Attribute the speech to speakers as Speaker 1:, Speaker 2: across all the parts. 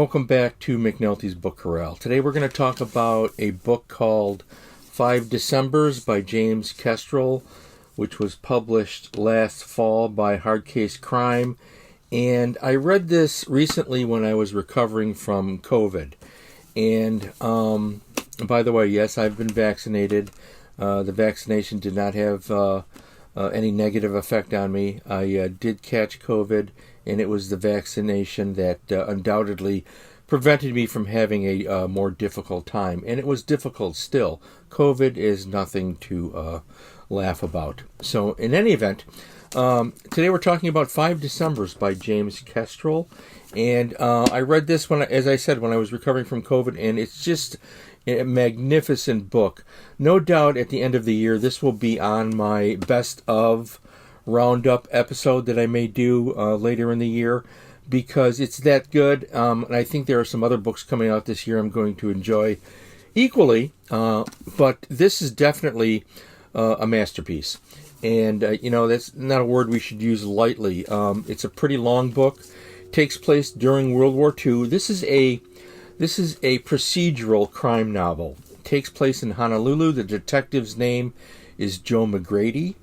Speaker 1: welcome back to McNulty's Book Corral. Today we're going to talk about a book called 5 Decembers by James Kestrel, which was published last fall by Hardcase Crime. And I read this recently when I was recovering from COVID. And by the way, yes, I've been vaccinated. The vaccination did not have any negative effect on me. I did catch COVID, and it was the vaccination that undoubtedly prevented me from having a more difficult time. And it was difficult still. COVID is nothing to laugh about. So in any event, today we're talking about 5 Decembers by James Kestrel. And I read this, as I said, when I was recovering from COVID, and it's just a magnificent book. No doubt at the end of the year, this will be on my best of roundup episode that I may do later in the year, because it's that good. And I think there are some other books coming out this year I'm going to enjoy equally. But this is definitely a masterpiece. And, that's not a word we should use lightly. It's a pretty long book. Takes place during World War II. This is a procedural crime novel. It takes place in Honolulu. The detective's name is Joe McGrady,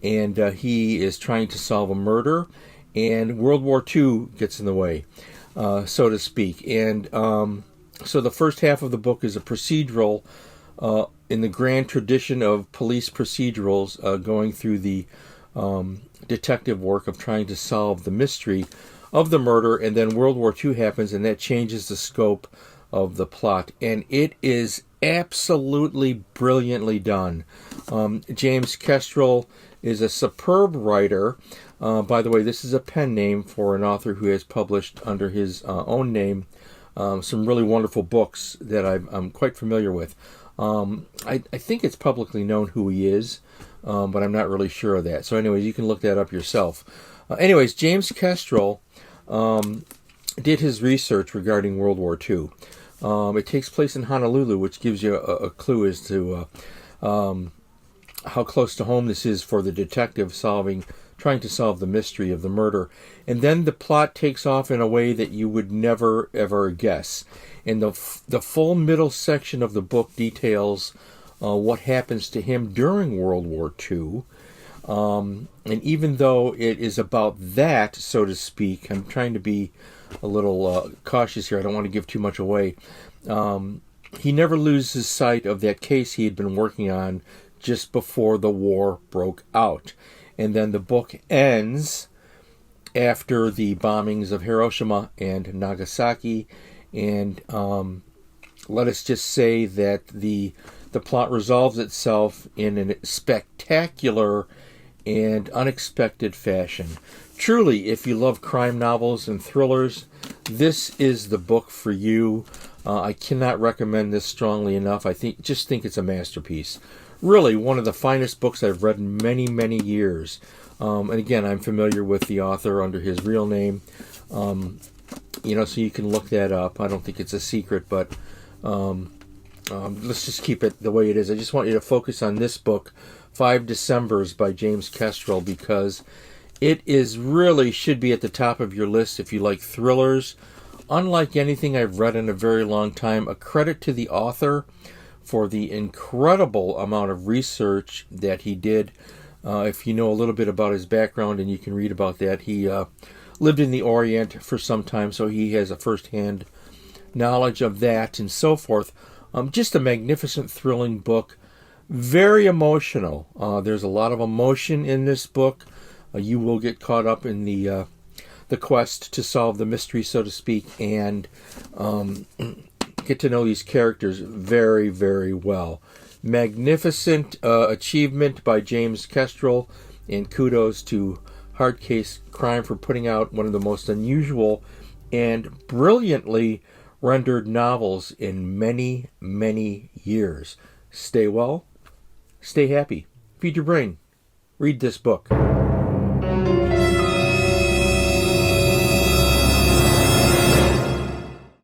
Speaker 1: and he is trying to solve a murder, and World War II gets in the way, so to speak. And so the first half of the book is a procedural in the grand tradition of police procedurals, going through the detective work of trying to solve the mystery of the murder, and then World War II happens, and that changes the scope of the plot. And it is absolutely brilliantly done. James Kestrel is a superb writer. By the way, this is a pen name for an author who has published under his own name some really wonderful books that I'm quite familiar with. I think it's publicly known who he is, but I'm not really sure of that. So anyways, you can look that up yourself. Anyways, James Kestrel did his research regarding World War II. It takes place in Honolulu, which gives you a clue as to how close to home this is for the detective trying to solve the mystery of the murder. And then the plot takes off in a way that you would never, ever guess. And the full middle section of the book details what happens to him during World War II. And even though it is about that, so to speak, I'm trying to be a little cautious here. I don't want to give too much away. He never loses sight of that case he had been working on just before the war broke out. And then the book ends after the bombings of Hiroshima and Nagasaki. And let us just say that the plot resolves itself in a spectacular and unexpected fashion. Truly, if you love crime novels and thrillers, this is the book for you. I cannot recommend this strongly enough. I just think it's a masterpiece. Really, one of the finest books I've read in many, many years. And again, I'm familiar with the author under his real name. So you can look that up. I don't think it's a secret, but let's just keep it the way it is. I just want you to focus on this book, 5 Decembers by James Kestrel, because it should be at the top of your list if you like thrillers. Unlike anything I've read in a very long time, a credit to the author for the incredible amount of research that he did. If you know a little bit about his background, and you can read about that, he lived in the Orient for some time, so he has a first-hand knowledge of that and so forth. Just a magnificent, thrilling book. Very emotional. There's a lot of emotion in this book. You will get caught up in the quest to solve the mystery, so to speak, and get to know these characters very, very well. Magnificent achievement by James Kestrel, and kudos to Hardcase Crime for putting out one of the most unusual and brilliantly rendered novels in many, many years. Stay well. Stay happy. Feed your brain. Read this book.